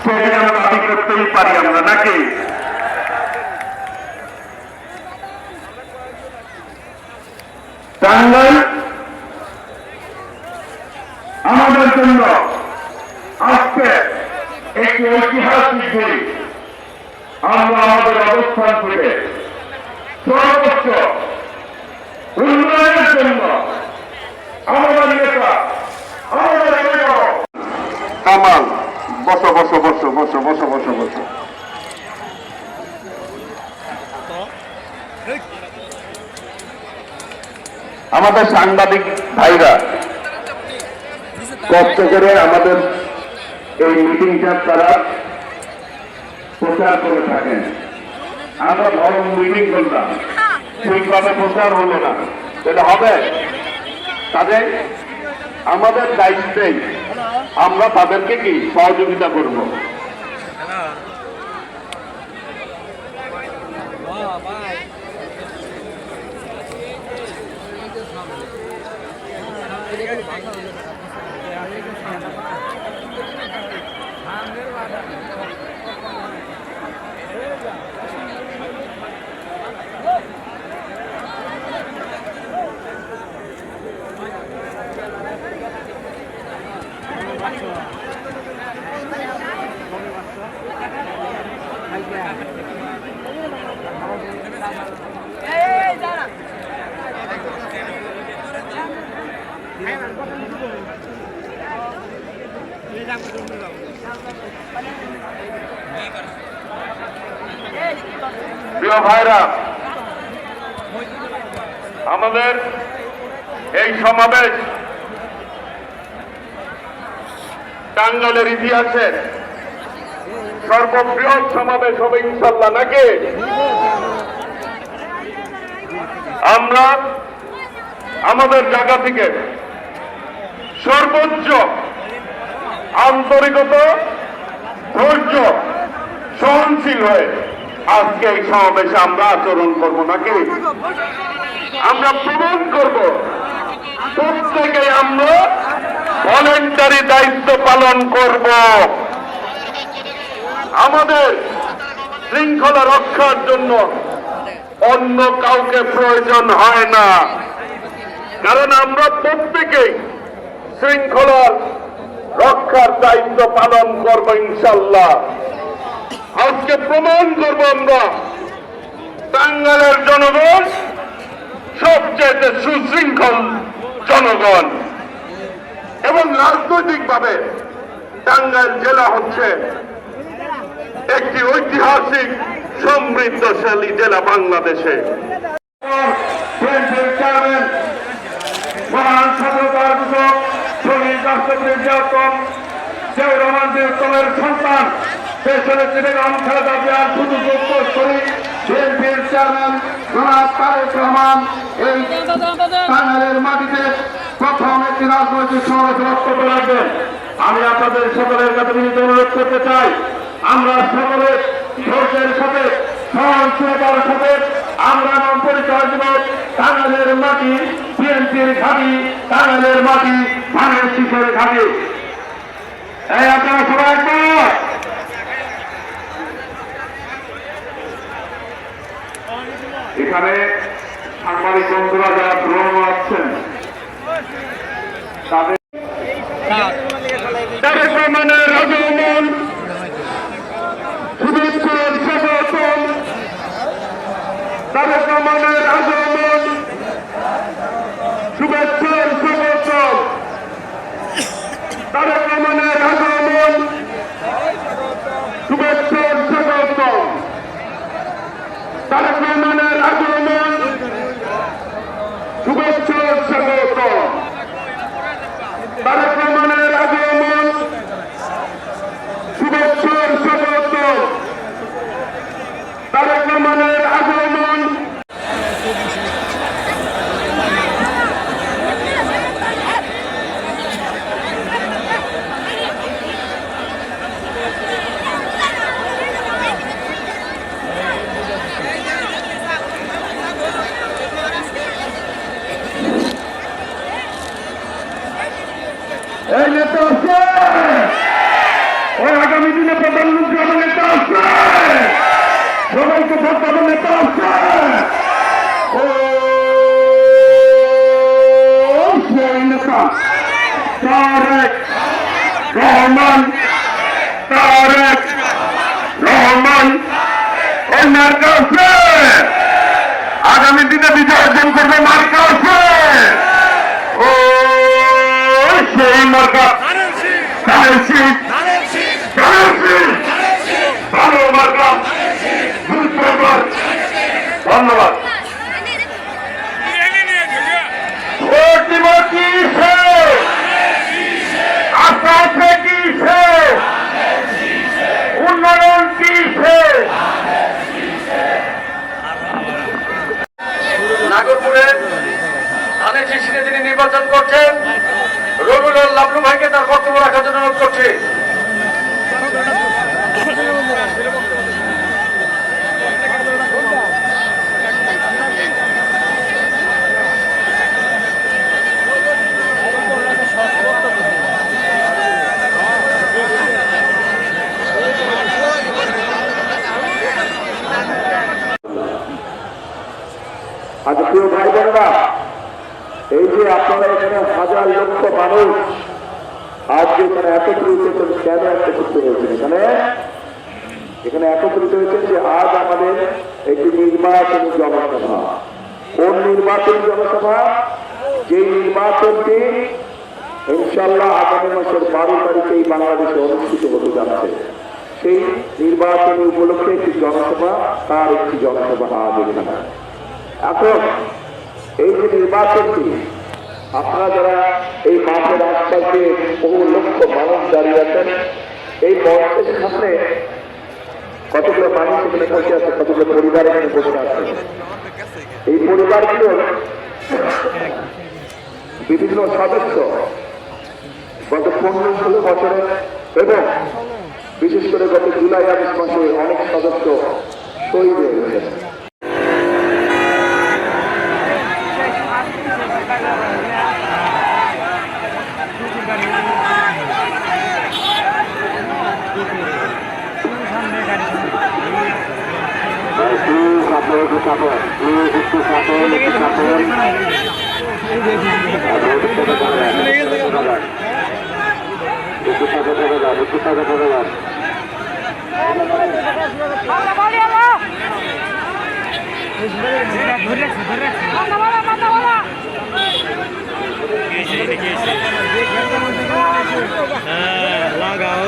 সেটা আমরা দাবি করতেই পারি আমরা নাকি? টাঙ্গাইল আমাদের জন্য আজকে একটি ঐতিহাসিক দিন। আমরা আমাদের অবস্থান থেকে সর্বোচ্চ উন্নয়নের জন্য আমাদের নেতা আমাদের কামাল বসো বসো বসো বসো বসো বসো বসো। আমাদের সাংবাদিক ভাইরা কষ্ট করে আমাদের এই মিটিংটা তারা প্রচার করে থাকেন। আমরা বরং মিটিং করলাম, ঠিকভাবে প্রচার হলো না, এটা হবে? তাদের আমাদের দায়িত্বেই আমরা তাদেরকে কি সহযোগিতা করব। প্রিয় ভাইরা, আমাদের এই সমাবেশ টাঙ্গাইলের ইতিহাসে সর্ববৃহৎ সমাবেশ হবে ইনশাল্লাহ নাকি? আমরা আমাদের জায়গা থেকে সর্বোচ্চ আন্তরিকতা, ধৈর্য, সহনশীল হয়ে আজকে এই সমাবেশে আমরা আচরণ করব নাকি? আমরা প্রমাণ করব প্রত্যেকে আমরা ভলেন্টারি দায়িত্ব পালন করব। আমাদের শৃঙ্খলা রক্ষার জন্য অন্য কাউকে প্রয়োজন হয় না, কারণ আমরা প্রত্যেকেই শৃঙ্খলার রক্ষার দায়িত্ব পালন করব ইনশাল্লাহ। আজকে প্রমাণ করব আমরা টাঙ্গাইলের জনগণ সবচেয়ে সুশৃঙ্খল জনগণ, এবং রাজনৈতিকভাবে টাঙ্গাইল জেলা হচ্ছে একটি ঐতিহাসিক সমৃদ্ধশালী জেলা বাংলাদেশে। মহান স্বাধীনতার ঘোষক শহীদ রাষ্ট্রপতি জিয়াউর রহমান বীরত্তমের সন্তান দেশনেত্রী বেগম খালেদা জিয়ার সুযোগ্য শহীদ বিএনপির চেয়ারম্যান জনাব তারেক রহমান এই টাঙ্গাইলের মাটিতে প্রথম একটি রাজনৈতিক সমাবেশে বক্তব্য রাখবেন। আমি আপনাদের সকলের কাছে বিনীত অনুরোধ করতে চাই, আমরা সকলে ধৈর্যের সাথে সহনশীলতার সাথে আমরা নাম পরিচয় দেব। টাঙ্গাইলের মাটি বিএনপির ঘাঁটি, টাঙ্গাইলের মাটি ধানের শীষের ঘাঁটি। এই আপনারা সবাই একবার এখানে সাংবাদিক বন্ধুরা যারা ভ্রমণ আছেন তাদের তারেক রহমানের আগমন শুভেচ্ছার স্বাগতম। তারেক রহমানের আগমন শুভেচ্ছার স্বাগতম। তারেক রহমানের আগমন দিনে প্রধানমন্ত্রী আমার নেতা আছে, সবাইকে ভোট দেওয়ার নেতা আছে। ও সেই নেতা তারেক রহমান, তারেক রহমান ওই মার্কা আছে, আগামী দিনে বিজয় অর্জন করবে মার্কা আছে। ও সেই মার্কা ভালো মার্কা। ধন্যবাদ। ভোট দিব কিসে, আশা আছে কিসে, উন্নয়ন কিসে। নাগরপুরে ধানের শীষে যিনি নির্বাচন করছেন রবিউল লাবলু ভাইকে তার বক্তব্য রাখার জন্য অনুরোধ করছি। আচ্ছা প্রিয় ভাই বোনেরা, এই যে আপনারা এখানে হাজার লক্ষ মানুষ আজকে এখানে একত্রিত হয়েছেন, কেন একত্রিত হয়েছেন এখানে একত্রিত হয়েছেন যে আজ আমাদের একটি নির্বাচনী জনসভা। কোন নির্বাচনী জনসভা? যে নির্বাচনটি ইনশাল্লাহ আগামী মাসের 12 তারিখে এই বাংলাদেশে অনুষ্ঠিত হতে যাচ্ছে। সেই নির্বাচনী উপলক্ষে একটি জনসভা, তার একটি জনসভা আজ এখানে। এখন এই যে নির্বাচনটি, আপনারা যারা এই মাঠের আশপাশে বহু লক্ষ মানুষ দাঁড়িয়ে আছেন, এই মঞ্চের সামনে কতগুলো মানুষ এখানে বসে আছে, কতগুলো পরিবার এখানে বসে আছে। এই পরিবারগুলোর বিভিন্ন সদস্য গত 15-16 বছরে এবং বিশেষ করে গত জুলাই আগস্ট মাসে অনেক সদস্য শহীদ হয়ে গেছেন। লাগাও